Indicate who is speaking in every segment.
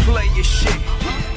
Speaker 1: Play your shit.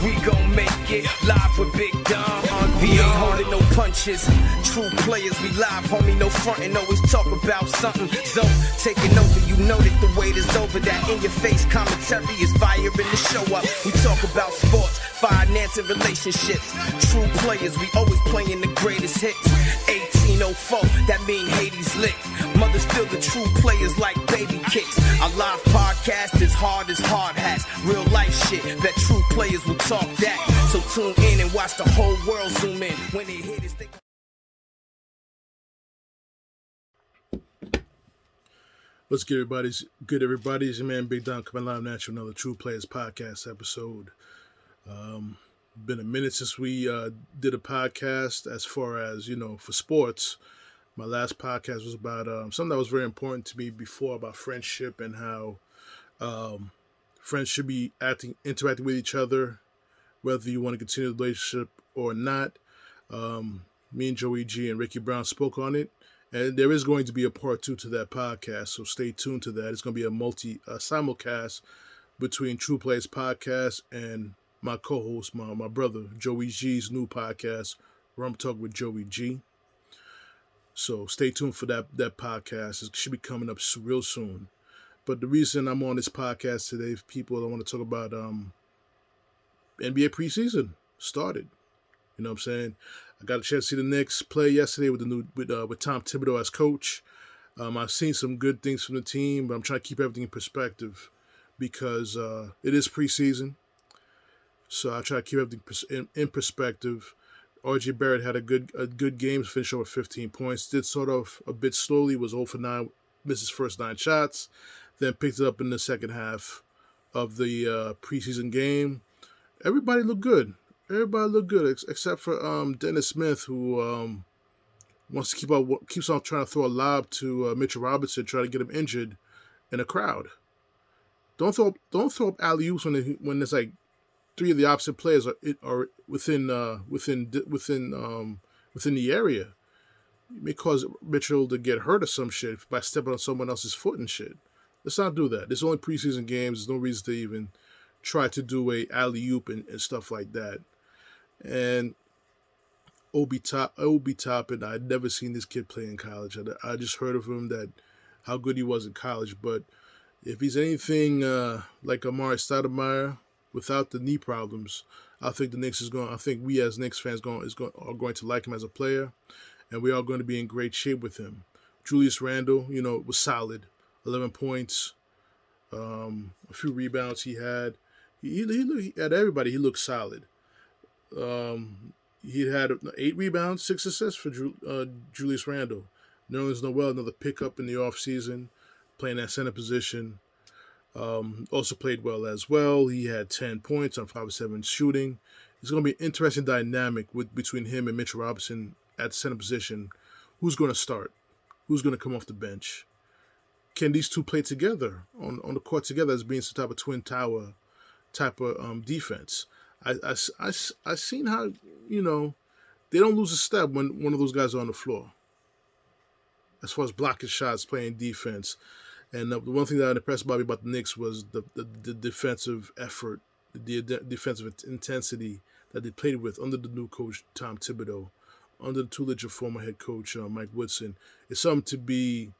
Speaker 1: We gon' make it live with Big Dom. We ain't holding no punches. True players, we live, homie, no frontin'. Always talk about something. Zone taking over, you know that the wait is over. That in your face commentary is fire in the show up. We talk about sports, finance, and relationships. True players, we always playing the greatest hits. 1804, that mean Hades lit. Mothers still the true players like baby kicks. Our live podcast is hard as hard hats. Real life shit, that true players will talk that. So tune in and watch the whole world zoom in. When they hit it,
Speaker 2: What's good, everybody? It's your man Big Don coming live now to another True Players podcast episode. Been a minute since we did a podcast as far as, for sports. My last podcast was about something that was very important to me before, about friendship and how friends should be interacting with each other, whether you want to continue the relationship or not. Me and Joey G and Ricky Brown spoke on it. And there is going to be a part 2 to that podcast, so stay tuned to that. It's going to be a simulcast between True Players Podcast and my co-host, my brother, Joey G's new podcast, where I'm talking with Joey G. So stay tuned for that podcast. It should be coming up real soon. But the reason I'm on this podcast today, people, I want to talk about NBA preseason started. You know what I'm saying? I got a chance to see the Knicks play yesterday with Tom Thibodeau as coach. I've seen some good things from the team, but I'm trying to keep everything in perspective because it is preseason. So I try to keep everything in perspective. R.J. Barrett had a good game, finished over 15 points. Did sort of a bit slowly, was 0 for 9, missed his first 9 shots, then picked it up in the second half of the preseason game. Everybody looked good. Except for Dennis Smith, who wants to keeps on trying to throw a lob to Mitchell Robinson, trying to get him injured in a crowd. Don't throw up alley-oops when there's like 3 of the opposite players are within the area. You may cause Mitchell to get hurt or some shit by stepping on someone else's foot and shit. Let's not do that. It's only preseason games. There's no reason to even try to do a alley-oop and stuff like that. And Obi Toppin, I'd never seen this kid play in college. I just heard of him, that how good he was in college. But if he's anything like Amari Stoudemire without the knee problems, I think we as Knicks fans are going to like him as a player, and we are going to be in great shape with him. Julius Randle, was solid, 11 points, a few rebounds he had. He at everybody, he looked solid. He had 8 rebounds, 6 assists for Julius Randle. Nerlens Noel, another pickup in the offseason, playing that center position. Also played well as well. He had 10 points on 5 of 7 shooting. It's going to be an interesting dynamic between him and Mitchell Robinson at the center position. Who's going to start? Who's going to come off the bench? Can these two play together on the court together as being some type of twin tower type of defense? I seen how, they don't lose a step when one of those guys are on the floor. As far as blocking shots, playing defense. And the one thing that impressed me about the Knicks was the defensive effort, the defensive intensity that they played with under the new coach, Tom Thibodeau, under the tutelage of former head coach, Mike Woodson. It's something to be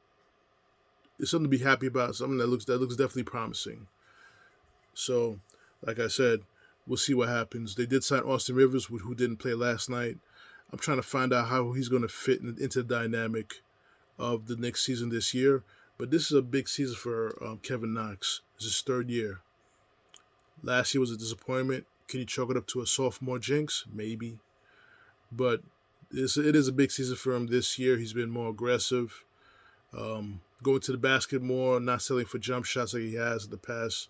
Speaker 2: happy about, something that looks definitely promising. So, like I said, we'll see what happens. They did sign Austin Rivers, who didn't play last night. I'm trying to find out how he's going to fit into the dynamic of the next season this year. But this is a big season for Kevin Knox. It's his 3rd year. Last year was a disappointment. Can you chalk it up to a sophomore jinx? Maybe. But it is a big season for him this year. He's been more aggressive, going to the basket more, not settling for jump shots like he has in the past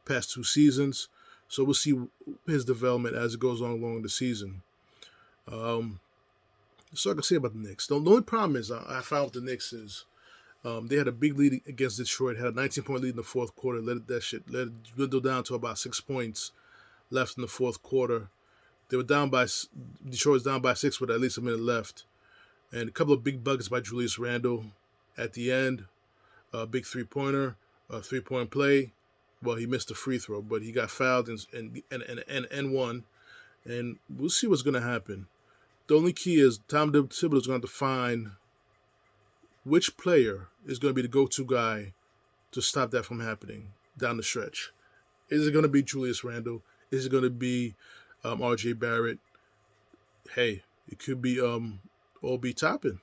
Speaker 2: 2 seasons. So we'll see his development as it goes on along the season. So I can say about the Knicks. The only problem is I found with the Knicks is they had a big lead against Detroit, had a 19-point lead in the fourth quarter, let it dwindle down to about 6 points left in the fourth quarter. Detroit was down by 6 with at least a minute left. And a couple of big buckets by Julius Randle at the end. A big three-pointer, a 3-point play. Well, he missed the free throw, but he got fouled and won. And we'll see what's going to happen. The only key is Tom Thibodeau is going to have to find which player is going to be the go-to guy to stop that from happening down the stretch. Is it going to be Julius Randle? Is it going to be R.J. Barrett? Hey, it could be Obi Toppin.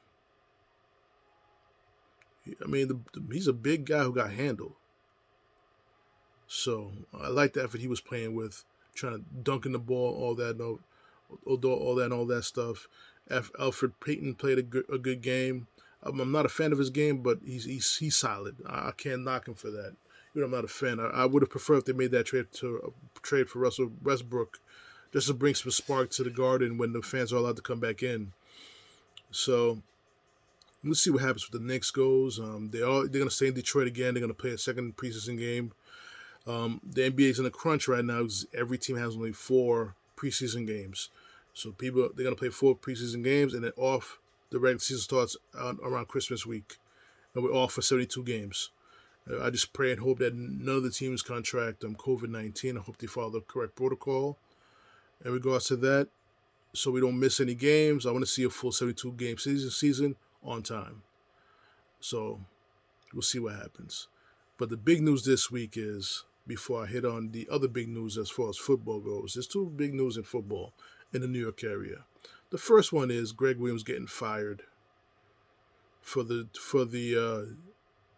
Speaker 2: I mean, he's a big guy who got handled. So I like the effort he was playing with, trying to dunk in the ball, all that stuff. Alfred Payton played a good game. I'm not a fan of his game, but he's solid. I can't knock him for that. I'm not a fan. I would have preferred if they made that trade for Russell Westbrook, just to bring some spark to the Garden when the fans are allowed to come back in. So we'll see what happens with the Knicks goes. They're going to stay in Detroit again. They're going to play a second preseason game. The NBA's in a crunch right now because every team has only 4 preseason games. So they're going to play 4 preseason games, and then off. The regular season starts around Christmas week, and we're off for 72 games. I just pray and hope that none of the teams contract COVID-19. I hope they follow the correct protocol in regards to that, so we don't miss any games. I want to see a full 72-game season on time. So we'll see what happens. But the big news this week is, before I hit on the other big news as far as football goes, there's 2 big news in football in the New York area. The first one is Greg Williams getting fired for the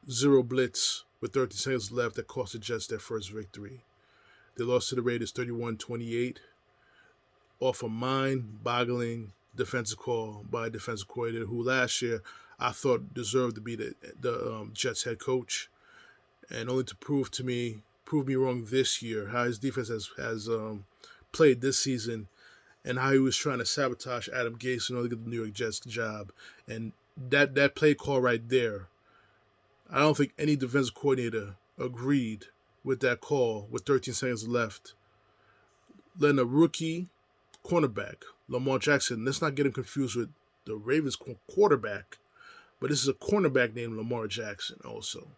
Speaker 2: zero blitz with 30 seconds left that cost the Jets their first victory. They lost to the Raiders 31-28 off a mind-boggling defensive call by a defensive coordinator who last year I thought deserved to be the Jets head coach, and only to prove me wrong this year how his defense has played this season, and how he was trying to sabotage Adam Gase in order to get the New York Jets job. And that play call right there, I don't think any defensive coordinator agreed with that call with 13 seconds left. Letting a rookie cornerback, Lamar Jackson, let's not get him confused with the Ravens quarterback, but this is a cornerback named Lamar Jackson also.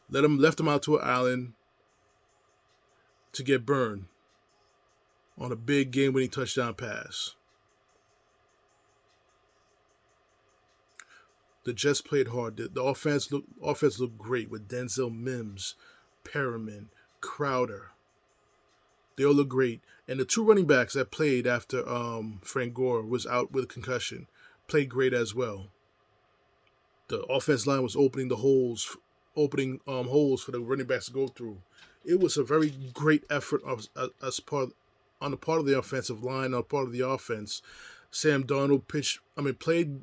Speaker 2: Left him out to an island to get burned on a big game-winning touchdown pass. The Jets played hard. The offense looked great with Denzel Mims, Perriman, Crowder. They all look great. And the 2 running backs that played after Frank Gore was out with a concussion played great as well. The offense line was opening holes for the running backs to go through. It was a very great effort on the part of the offensive line, on the part of the offense. Sam Darnold played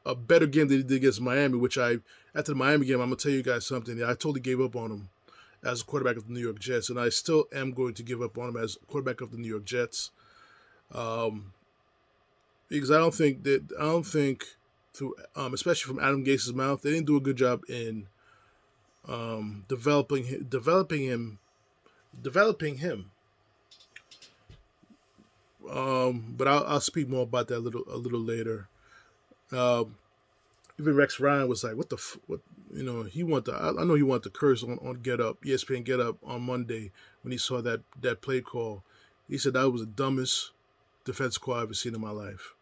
Speaker 2: a better game than he did against Miami, after the Miami game, I'm going to tell you guys something. I totally gave up on him as a quarterback of the New York Jets, and I still am going to give up on him as quarterback of the New York Jets. Because I don't think, through, especially from Adam Gase's mouth, they didn't do a good job in developing him. But I'll speak more about that a little later. Even Rex Ryan was like, what he wanted I know he wanted to curse on Get Up, ESPN Get Up on Monday when he saw that play call. He said that was the dumbest defense call I've ever seen in my life.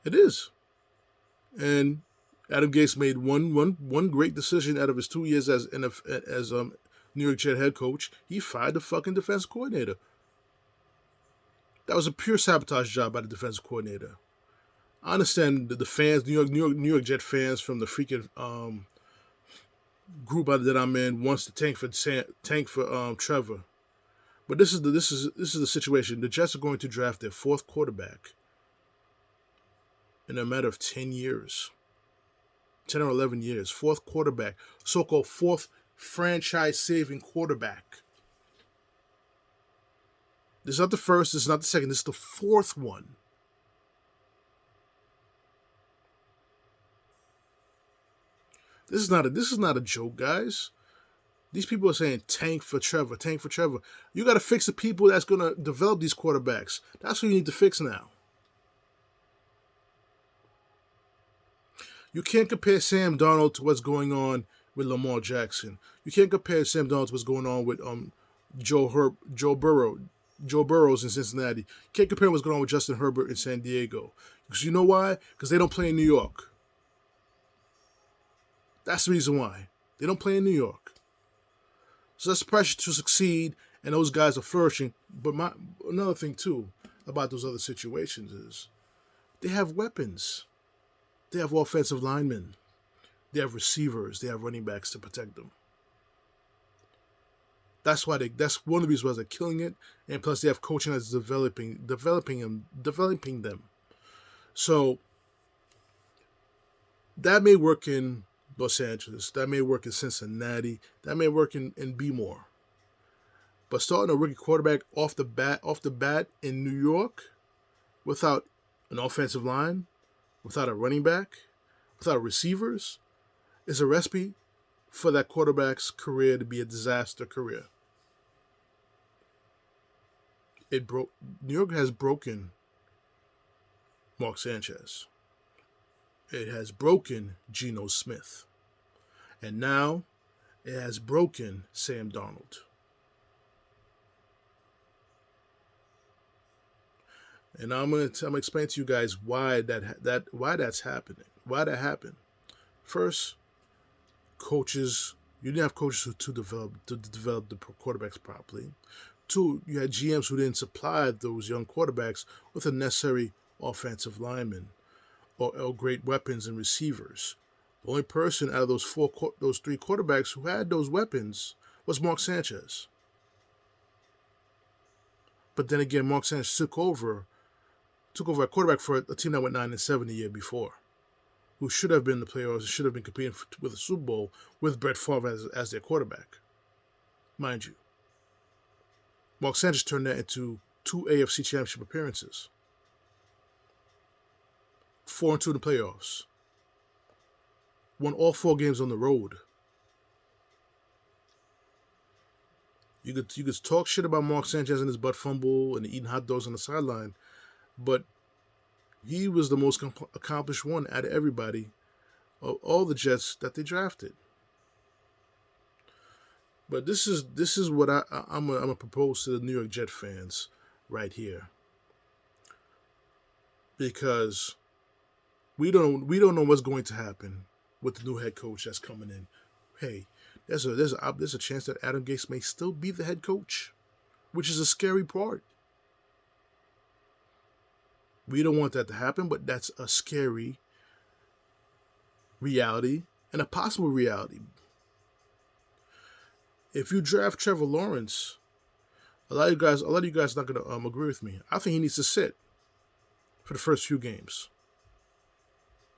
Speaker 2: It is. And Adam Gase made one great decision out of his 2 years as New York Jet head coach. He fired the fucking defense coordinator. That was a pure sabotage job by the defensive coordinator. I understand the fans, New York Jet fans from the freaking group that I'm in wants to tank for Trevor, but this is the situation. The Jets are going to draft their 4th quarterback in a matter of 10 years, 10 or 11 years. 4th quarterback, so-called 4th franchise-saving quarterback. This is not the first. This is not the second. This is the 4th one. This is not a joke, guys. These people are saying tank for Trevor. You got to fix the people that's going to develop these quarterbacks. That's what you need to fix now. You can't compare Sam Darnold to what's going on with Lamar Jackson. You can't compare Sam Darnold to what's going on with Joe Burrows in Cincinnati. You can't compare what's going on with Justin Herbert in San Diego. Because you know why? Because they don't play in New York. That's the reason why. They don't play in New York. So that's pressure to succeed, and those guys are flourishing. But another thing, too, about those other situations is they have weapons. They have offensive linemen. They have receivers. They have running backs to protect them. That's one of the reasons why they're killing it. And plus, they have coaching that's developing them. So that may work in Los Angeles. That may work in Cincinnati. That may work in B-more. But starting a rookie quarterback off the bat in New York, without an offensive line, without a running back, without receivers, is a recipe for that quarterback's career to be a disaster career. New York has broken Mark Sanchez. It has broken Geno Smith. And now it has broken Sam Darnold. And I'm gonna explain to you guys why that's happening. Why that happened. First, coaches. You didn't have coaches to develop the quarterbacks properly. Two, you had GMs who didn't supply those young quarterbacks with the necessary offensive linemen or great weapons and receivers. The only person out of those three quarterbacks who had those weapons was Mark Sanchez. But then again, Mark Sanchez took over a quarterback for a team that went 9-7 the year before, who should have been the playoffs, should have been competing with the Super Bowl with Brett Favre as their quarterback. Mind you, Mark Sanchez turned that into 2 AFC Championship appearances, 4-2 in the playoffs, won all 4 games on the road. You could talk shit about Mark Sanchez and his butt fumble and eating hot dogs on the sideline, but he was the most accomplished one out of everybody, of all the Jets that they drafted. But this is what I'm gonna propose to the New York Jet fans right here, because we don't know what's going to happen with the new head coach that's coming in. Hey, there's a chance that Adam Gase may still be the head coach, which is a scary part. We don't want that to happen, but that's a scary reality and a possible reality. If you draft Trevor Lawrence, a lot of you guys are not gonna agree with me. I think he needs to sit for the first few games.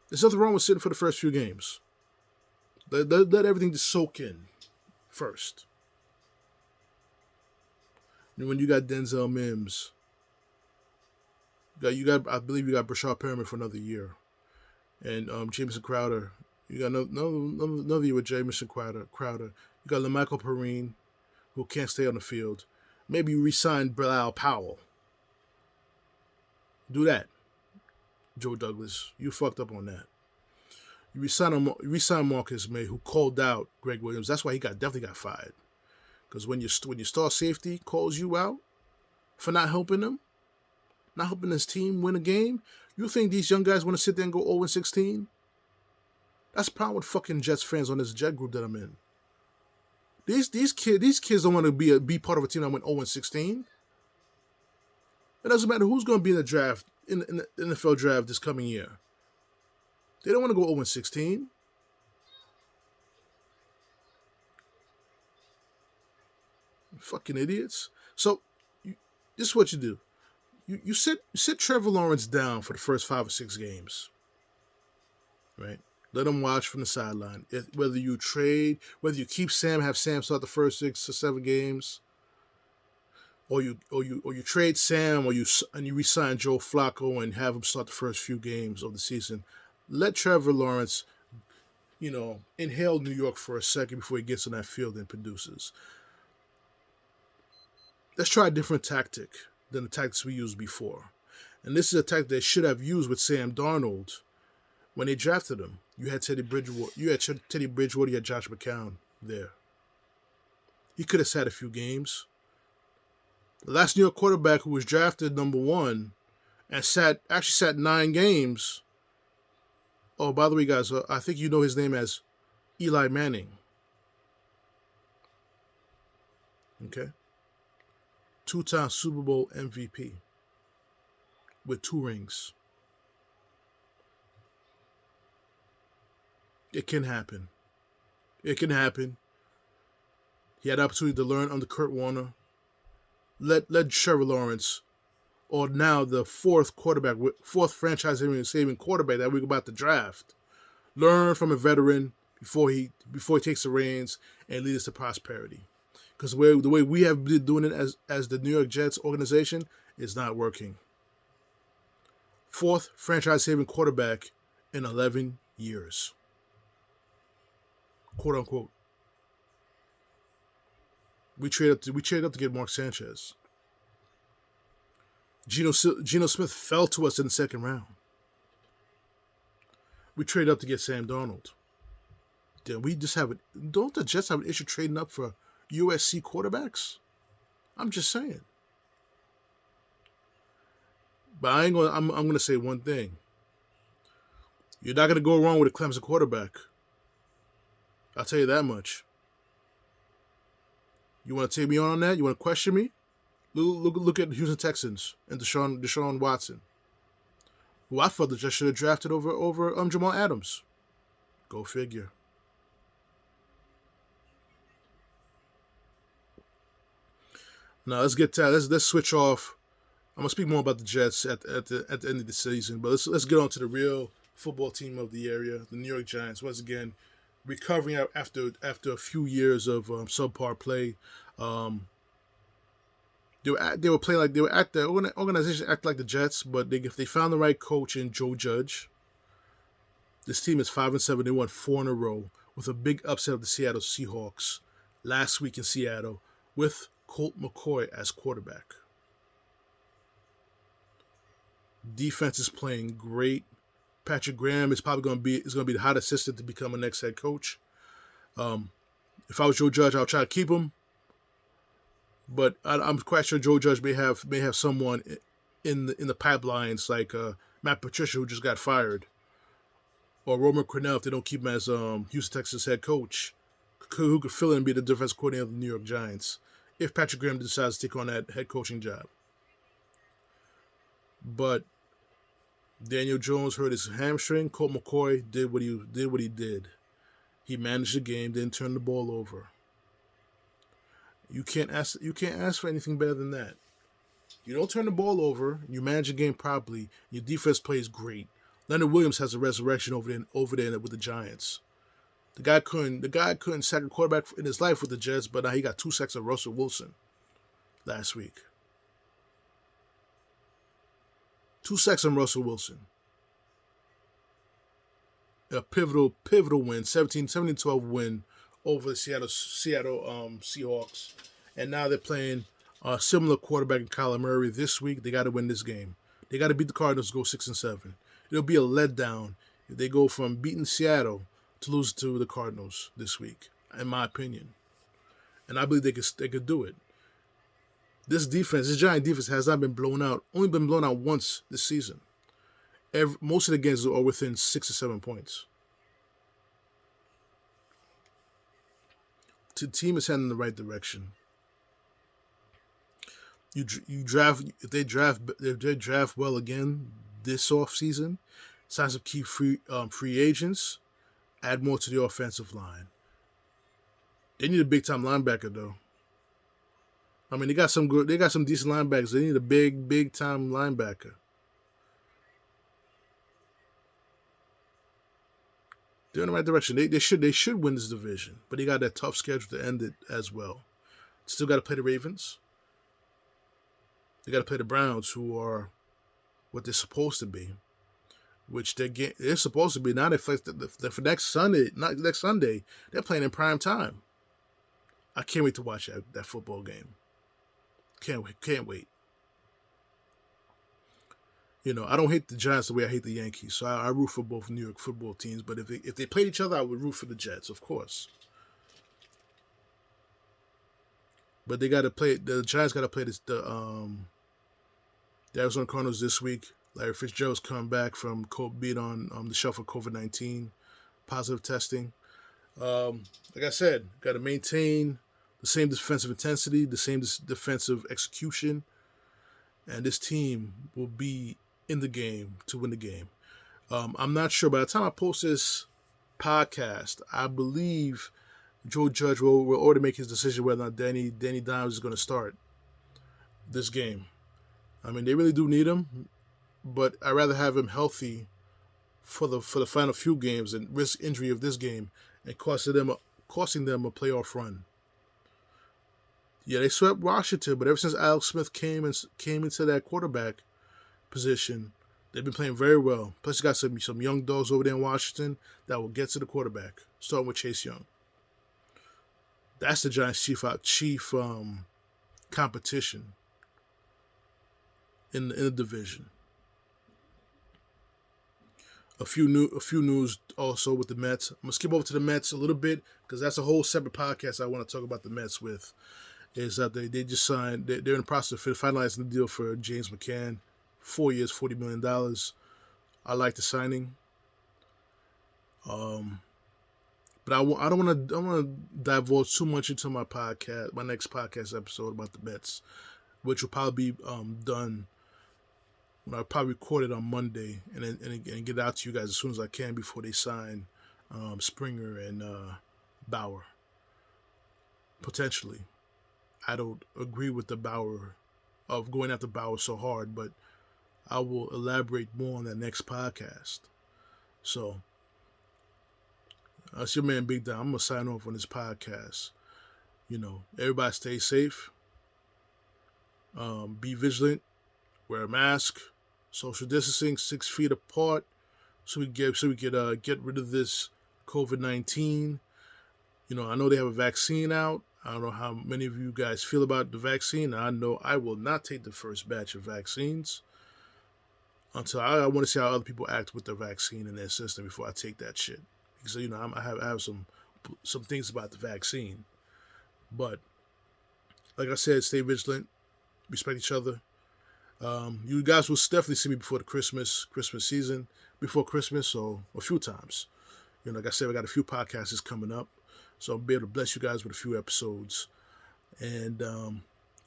Speaker 2: There's nothing wrong with sitting for the first few games. Let everything just soak in first. And when you got Denzel Mims, I believe you got Brashad Perriman for another year, and Jamison Crowder. You got another year with Jamison Crowder. You got LaMichael Perrine, who can't stay on the field. Maybe you re-sign Bilal Powell. Do that, Joe Douglas. You fucked up on that. You re-sign Marcus May, who called out Greg Williams. That's why he definitely got fired. Because when your star safety calls you out for not helping him, not helping his team win a game, you think these young guys want to sit there and go 0-16? That's the problem with fucking Jets fans on this Jet group that I'm in. These kids don't want to be part of a team that went 0-16. It doesn't matter who's going to be in the draft, in the NFL draft this coming year. They don't want to go 0-16. Fucking idiots. So, this is what you do. You sit Trevor Lawrence down for the first 5 or 6 games. Right? Let him watch from the sideline. Whether you keep Sam, have Sam start the first 6 or 7 games, or you trade Sam, and you re-sign Joe Flacco and have him start the first few games of the season. Let Trevor Lawrence, inhale New York for a second before he gets on that field and produces. Let's try a different tactic than the tactics we used before. And this is a tactic they should have used with Sam Darnold when they drafted him, you had Teddy Bridgewater, you had Josh McCown there. He could have sat a few games. The last New York quarterback who was drafted number 1 and sat 9 games. Oh, by the way, guys, I think you know his name as Eli Manning. Okay? 2-time Super Bowl MVP with 2 rings. It can happen. It can happen. He had the opportunity to learn under Kurt Warner. Let Trevor Lawrence, or now the 4th franchise-saving quarterback that we're about to draft, learn from a veteran before he takes the reins and lead us to prosperity. Because the way we have been doing it as the New York Jets organization is not working. 4th franchise-saving quarterback in 11 years. Quote unquote. We traded up to get Mark Sanchez. Geno Smith fell to us in the 2nd round. We traded up to get Sam Darnold. Then we just don't the Jets have an issue trading up for USC quarterbacks? I'm just saying. But I'm gonna say one thing. You're not gonna go wrong with a Clemson quarterback. I'll tell you that much. You want to take me on that? You want to question me? Look at the Houston Texans and Deshaun Watson, who I felt the Jets should have drafted over Jamal Adams. Go figure. Now let's switch off. I'm gonna speak more about the Jets at the end of the season, but let's get on to the real football team of the area, the New York Giants. Once again, recovering after a few years of subpar play. They were playing like they were at the organization act like the Jets, but if they found the right coach in Joe Judge, this team is 5-7. They won 4 in a row with a big upset of the Seattle Seahawks last week in Seattle with Colt McCoy as quarterback. Defense is playing great. Patrick Graham is probably going to be the hot assistant to become a next head coach. If I was Joe Judge, I'll try to keep him. But I'm quite sure Joe Judge may have someone in the pipelines like Matt Patricia, who just got fired, or Roman Cornell if they don't keep him as Houston Texans head coach, who could fill in and be the defense coordinator of the New York Giants if Patrick Graham decides to take on that head coaching job. But Daniel Jones hurt his hamstring. Colt McCoy did what he did. He managed the game, didn't turn the ball over. You can't ask for anything better than that. You don't turn the ball over, you manage the game properly, your defense plays great. Leonard Williams has a resurrection over there with the Giants. The guy couldn't sack a quarterback in his life with the Jets, but now he got 2 sacks of Russell Wilson last week. 2 sacks on Russell Wilson. A pivotal win, 17-12 win over the Seattle Seahawks. And now they're playing a similar quarterback in Kyler Murray this week. They got to win this game. They got to beat the Cardinals to go 6-7. It'll be a letdown if they go from beating Seattle to lose to the Cardinals this week, in my opinion. And I believe they could do it. This Giant defense has not been blown out. Only been blown out once this season. Most of the games are within 6 or 7 points. The team is heading in the right direction. If they draft well again this offseason, sign some key free agents, add more to the offensive line. They need a big time linebacker though. I mean, they got some decent linebackers. They need a big time linebacker. They're in the right direction. They should win this division, but they got that tough schedule to end it as well. Still got to play the Ravens. They got to play the Browns, who are what they're supposed to be, which they're supposed to be. Now for next Sunday, not next Sunday, they're playing in prime time. I can't wait to watch that football game. Can't wait. I don't hate the Giants the way I hate the Yankees. So I root for both New York football teams. But if they played each other, I would root for the Jets, of course. But they got to play. The Giants got to play the Arizona Cardinals this week. Larry Fitzgerald's come back from being on the shelf for COVID-19, positive testing. Like I said, got to maintain the same defensive intensity, the same defensive execution, and this team will be in the game to win the game. I'm not sure. By the time I post this podcast, I believe Joe Judge will already make his decision whether or not Danny Dimes is going to start this game. I mean, they really do need him, but I'd rather have him healthy for the final few games and risk injury of this game and costing them a playoff run. Yeah, they swept Washington, but ever since Alex Smith came into that quarterback position, they've been playing very well. Plus, you got some young dogs over there in Washington that will get to the quarterback, starting with Chase Young. That's the Giants' chief competition in the division. A few news also with the Mets. I'm gonna skip over to the Mets a little bit because that's a whole separate podcast I want to talk about the Mets with. Is that they just signed? They're in the process of finalizing the deal for James McCann, 4 years, $40 million. I like the signing. But I don't want to divulge too much into my next podcast episode about the Mets, which will probably be done when I probably record it on Monday and get out to you guys as soon as I can before they sign Springer and Bauer. Potentially. I don't agree with the Bauer of going after Bauer so hard, but I will elaborate more on that next podcast. So, that's your man Big Dom. I'm going to sign off on this podcast. Everybody stay safe. Be vigilant. Wear a mask. Social distancing, 6 feet apart, so we could get rid of this COVID-19. I know they have a vaccine out. I don't know how many of you guys feel about the vaccine. I know I will not take the first batch of vaccines until I want to see how other people act with the vaccine in their system before I take that shit. Because I have some things about the vaccine, but like I said, stay vigilant, respect each other. You guys will definitely see me before the Christmas season, before Christmas, so a few times. Like I said, I got a few podcasts coming up, so I'll be able to bless you guys with a few episodes. And you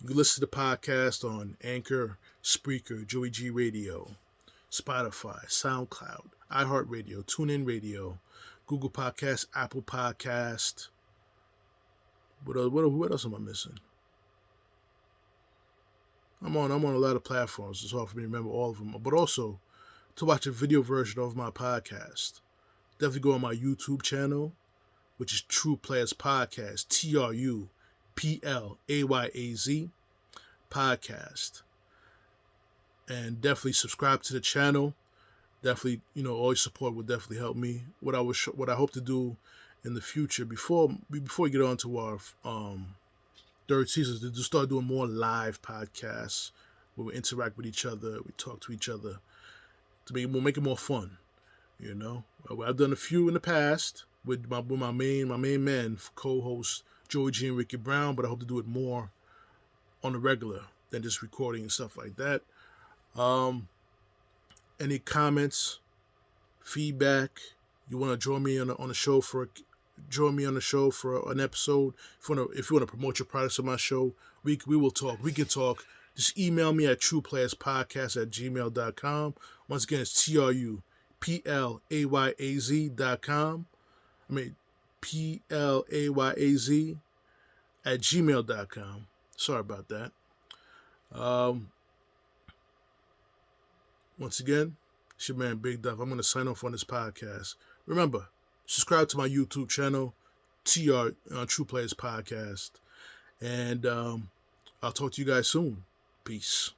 Speaker 2: can listen to the podcast on Anchor, Spreaker, Joey G Radio, Spotify, SoundCloud, iHeartRadio, TuneIn Radio, Google Podcast, Apple Podcast. What else am I missing? I'm on a lot of platforms. It's hard for me to remember all of them. But also, to watch a video version of my podcast, definitely go on my YouTube channel, which is True Players Podcast, TruPlayaz Podcast. And definitely subscribe to the channel. Definitely, all your support would definitely help me. What I hope to do in the future, before we get on to our third season, to start doing more live podcasts where we interact with each other, we talk to each other, to make it more fun. I've done a few in the past with my main men, co-hosts Joey G and Ricky Brown, but I hope to do it more on the regular than just recording and stuff like that. Any comments, feedback? You want to join me on the show for an episode? If you want to promote your products on my show, we will talk. We can talk. Just email me at trueplayerspodcast@gmail.com. Once again, it's TruPlayaz.com. PLAYAZ@gmail.com. Sorry about that. Once again, it's your man Big Duff. I'm going to sign off on this podcast. Remember, subscribe to my YouTube channel, True Players Podcast. And I'll talk to you guys soon. Peace.